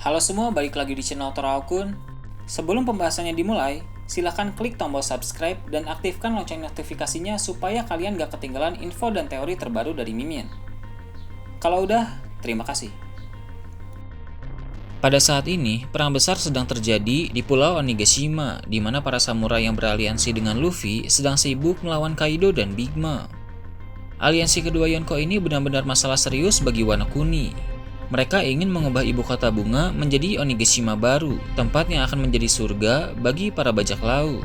Halo semua, balik lagi di channel Toraokun. Sebelum pembahasannya dimulai, silahkan klik tombol subscribe dan aktifkan lonceng notifikasinya supaya kalian gak ketinggalan info dan teori terbaru dari Mimin. Kalau udah, terima kasih. Pada saat ini, perang besar sedang terjadi di Pulau Onigashima, di mana para samurai yang beraliansi dengan Luffy sedang sibuk melawan Kaido dan Big Mom. Aliansi kedua Yonko ini benar-benar masalah serius bagi Wano Kuni. Mereka ingin mengubah ibu kota bunga menjadi Onigashima baru, tempat yang akan menjadi surga bagi para bajak laut.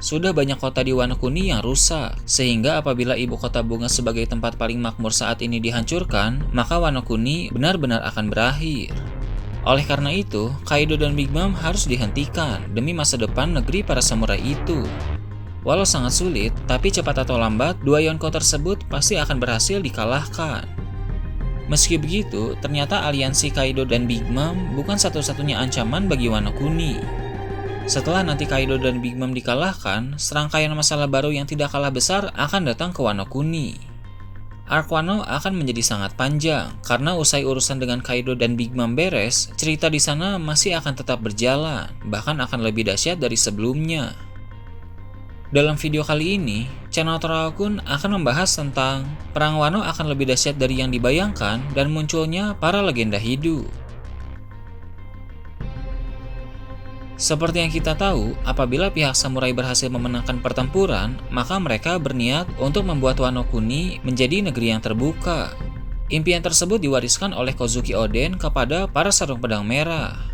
Sudah banyak kota di Wano Kuni yang rusak, sehingga apabila ibu kota bunga sebagai tempat paling makmur saat ini dihancurkan, maka Wano Kuni benar-benar akan berakhir. Oleh karena itu, Kaido dan Big Mom harus dihentikan demi masa depan negeri para samurai itu. Walau sangat sulit, tapi cepat atau lambat, dua Yonko tersebut pasti akan berhasil dikalahkan. Meski begitu, ternyata aliansi Kaido dan Big Mom bukan satu-satunya ancaman bagi Wano Kuni. Setelah nanti Kaido dan Big Mom dikalahkan, serangkaian masalah baru yang tidak kalah besar akan datang ke Wano Kuni. Arc Wano akan menjadi sangat panjang, karena usai urusan dengan Kaido dan Big Mom beres, cerita di sana masih akan tetap berjalan, bahkan akan lebih dahsyat dari sebelumnya. Dalam video kali ini, channel Toraokun akan membahas tentang Perang Wano akan lebih dahsyat dari yang dibayangkan dan munculnya para legenda hidup. Seperti yang kita tahu, apabila pihak samurai berhasil memenangkan pertempuran, maka mereka berniat untuk membuat Wano Kuni menjadi negeri yang terbuka. Impian tersebut diwariskan oleh Kozuki Oden kepada para Sarung Pedang Merah.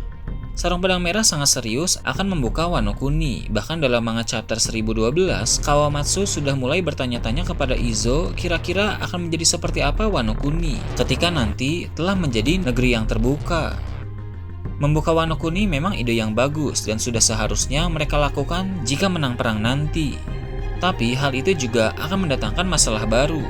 Sarung Pedang Merah sangat serius akan membuka Wano Kuni. Bahkan dalam manga chapter 1012, Kawamatsu sudah mulai bertanya-tanya kepada Izo kira-kira akan menjadi seperti apa Wano Kuni ketika nanti telah menjadi negeri yang terbuka. Membuka Wano Kuni memang ide yang bagus dan sudah seharusnya mereka lakukan jika menang perang nanti. Tapi hal itu juga akan mendatangkan masalah baru.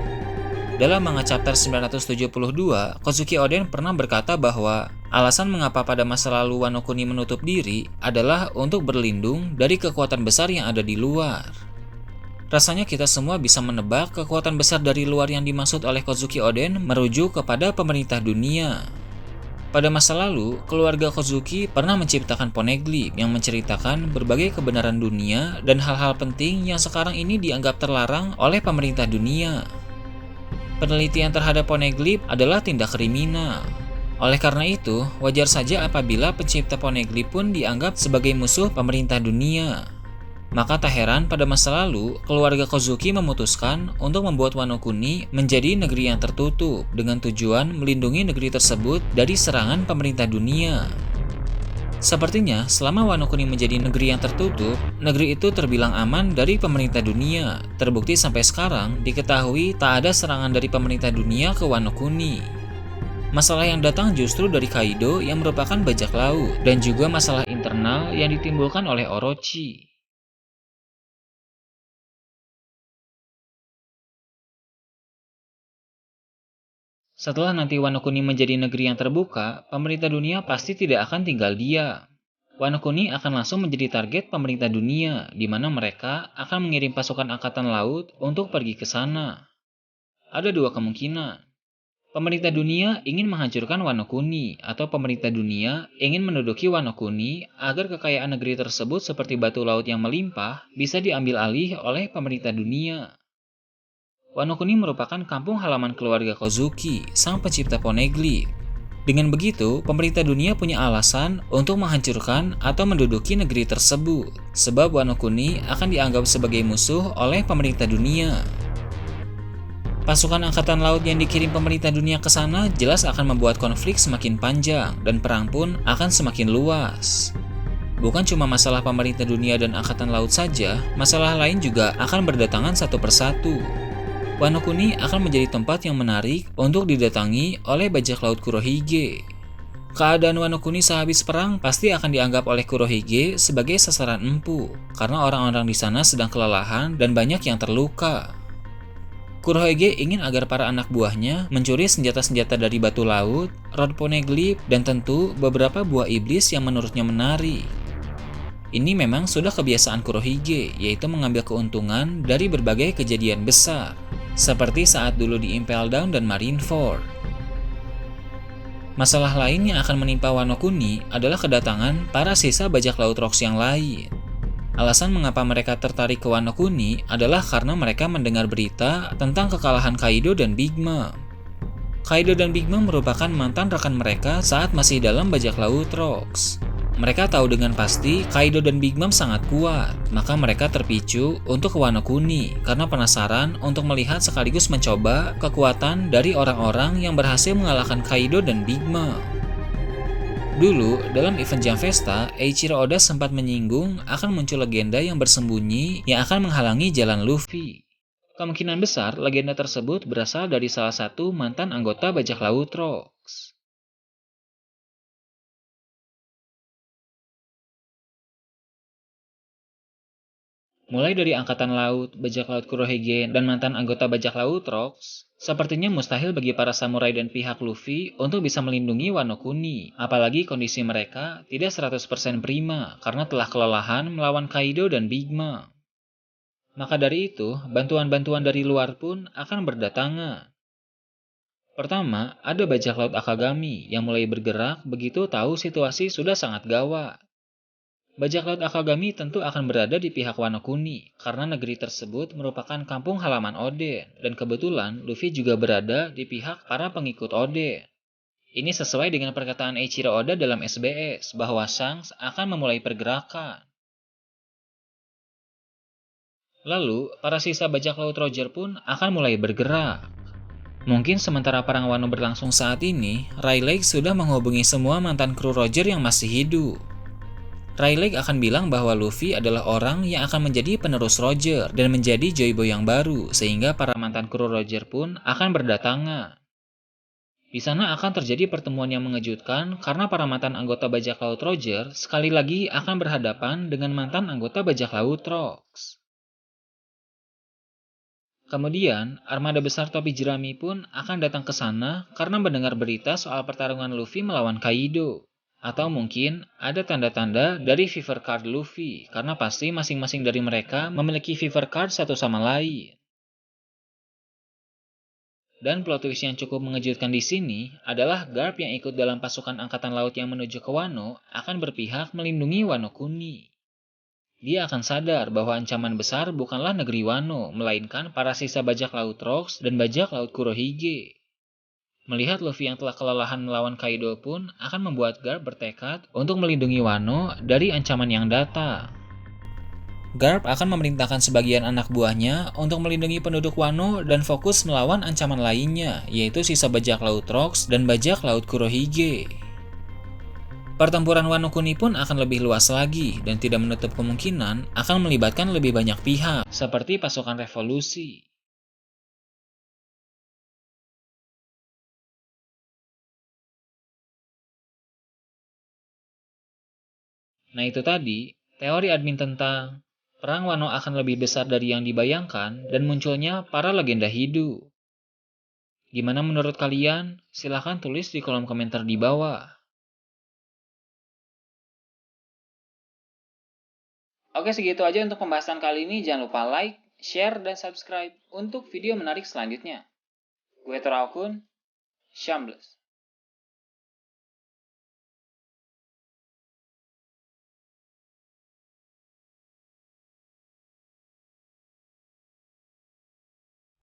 Dalam manga chapter 972, Kozuki Oden pernah berkata bahwa alasan mengapa pada masa lalu Wano Kuni menutup diri adalah untuk berlindung dari kekuatan besar yang ada di luar. Rasanya kita semua bisa menebak kekuatan besar dari luar yang dimaksud oleh Kozuki Oden merujuk kepada pemerintah dunia. Pada masa lalu, keluarga Kozuki pernah menciptakan Poneglyph yang menceritakan berbagai kebenaran dunia dan hal-hal penting yang sekarang ini dianggap terlarang oleh pemerintah dunia. Penelitian terhadap Poneglyph adalah tindak kriminal. Oleh karena itu, wajar saja apabila pencipta Poneglyph pun dianggap sebagai musuh pemerintah dunia. Maka tak heran pada masa lalu, keluarga Kozuki memutuskan untuk membuat Wano Kuni menjadi negeri yang tertutup dengan tujuan melindungi negeri tersebut dari serangan pemerintah dunia. Sepertinya, selama Wano Kuni menjadi negeri yang tertutup, negeri itu terbilang aman dari pemerintah dunia. Terbukti sampai sekarang diketahui tak ada serangan dari pemerintah dunia ke Wano Kuni. Masalah yang datang justru dari Kaido yang merupakan bajak laut, dan juga masalah internal yang ditimbulkan oleh Orochi. Setelah nanti Wano Kuni menjadi negeri yang terbuka, pemerintah dunia pasti tidak akan tinggal diam. Wano Kuni akan langsung menjadi target pemerintah dunia, di mana mereka akan mengirim pasukan angkatan laut untuk pergi ke sana. Ada dua kemungkinan. Pemerintah dunia ingin menghancurkan Wano Kuni, atau pemerintah dunia ingin menduduki Wano Kuni agar kekayaan negeri tersebut seperti batu laut yang melimpah bisa diambil alih oleh pemerintah dunia. Wano Kuni merupakan kampung halaman keluarga Kozuki, sang pencipta Poneglyph. Dengan begitu, pemerintah dunia punya alasan untuk menghancurkan atau menduduki negeri tersebut, sebab Wano Kuni akan dianggap sebagai musuh oleh pemerintah dunia. Pasukan angkatan laut yang dikirim pemerintah dunia ke sana jelas akan membuat konflik semakin panjang dan perang pun akan semakin luas. Bukan cuma masalah pemerintah dunia dan angkatan laut saja, masalah lain juga akan berdatangan satu persatu. Wano Kuni akan menjadi tempat yang menarik untuk didatangi oleh bajak laut Kurohige. Keadaan Wano Kuni sehabis perang pasti akan dianggap oleh Kurohige sebagai sasaran empuk, karena orang-orang di sana sedang kelelahan dan banyak yang terluka. Kurohige ingin agar para anak buahnya mencuri senjata-senjata dari batu laut, rod Poneglyph, dan tentu beberapa buah iblis yang menurutnya menarik. Ini memang sudah kebiasaan Kurohige, yaitu mengambil keuntungan dari berbagai kejadian besar, seperti saat dulu di Impel Down dan Marineford. Masalah lain yang akan menimpa Wano Kuni adalah kedatangan para sisa bajak laut Rocks yang lain. Alasan mengapa mereka tertarik ke Wano Kuni adalah karena mereka mendengar berita tentang kekalahan Kaido dan Big Mom. Kaido dan Big Mom merupakan mantan rekan mereka saat masih dalam bajak laut Rocks. Mereka tahu dengan pasti Kaido dan Big Mom sangat kuat, maka mereka terpicu untuk ke Wano Kuni karena penasaran untuk melihat sekaligus mencoba kekuatan dari orang-orang yang berhasil mengalahkan Kaido dan Big Mom. Dulu, dalam event Jam Festa, Eiichiro Oda sempat menyinggung akan muncul legenda yang bersembunyi yang akan menghalangi jalan Luffy. Kemungkinan besar legenda tersebut berasal dari salah satu mantan anggota bajak laut Rocks. Mulai dari Angkatan Laut, Bajak Laut Kurohige, dan mantan anggota Bajak Laut Rocks, sepertinya mustahil bagi para samurai dan pihak Luffy untuk bisa melindungi Wano Kuni, apalagi kondisi mereka tidak 100% prima karena telah kelelahan melawan Kaido dan Big Mom. Maka dari itu, bantuan-bantuan dari luar pun akan berdatangan. Pertama, ada Bajak Laut Akagami yang mulai bergerak begitu tahu situasi sudah sangat gawat. Bajak laut Akagami tentu akan berada di pihak Wano Kuni, karena negeri tersebut merupakan kampung halaman Oden, dan kebetulan Luffy juga berada di pihak para pengikut Oden. Ini sesuai dengan perkataan Eiichiro Oda dalam SBS, bahwa Shanks akan memulai pergerakan. Lalu, para sisa bajak laut Roger pun akan mulai bergerak. Mungkin sementara perang Wano berlangsung saat ini, Rayleigh sudah menghubungi semua mantan kru Roger yang masih hidup. Rayleigh akan bilang bahwa Luffy adalah orang yang akan menjadi penerus Roger dan menjadi Joy Boy yang baru, sehingga para mantan kru Roger pun akan berdatangan. Di sana akan terjadi pertemuan yang mengejutkan karena para mantan anggota bajak laut Roger sekali lagi akan berhadapan dengan mantan anggota bajak laut Rocks. Kemudian, armada besar topi jerami pun akan datang ke sana karena mendengar berita soal pertarungan Luffy melawan Kaido. Atau mungkin ada tanda-tanda dari Fever Card Luffy, karena pasti masing-masing dari mereka memiliki Fever Card satu sama lain. Dan plot twist yang cukup mengejutkan di sini adalah Garp yang ikut dalam pasukan angkatan laut yang menuju ke Wano akan berpihak melindungi Wano Kuni. Dia akan sadar bahwa ancaman besar bukanlah negeri Wano, melainkan para sisa bajak laut Rocks dan bajak laut Kurohige. Melihat Luffy yang telah kelelahan melawan Kaido pun akan membuat Garp bertekad untuk melindungi Wano dari ancaman yang datang. Garp akan memerintahkan sebagian anak buahnya untuk melindungi penduduk Wano dan fokus melawan ancaman lainnya, yaitu sisa bajak laut Rocks dan bajak laut Kurohige. Pertempuran Wano Kuni pun akan lebih luas lagi dan tidak menutup kemungkinan akan melibatkan lebih banyak pihak, seperti pasukan revolusi. Nah itu tadi, teori admin tentang perang Wano akan lebih besar dari yang dibayangkan dan munculnya para legenda hidup. Gimana menurut kalian? Silahkan tulis di kolom komentar di bawah. Oke, segitu aja untuk pembahasan kali ini. Jangan lupa like, share, dan subscribe untuk video menarik selanjutnya. Gue Torakun, Shambles.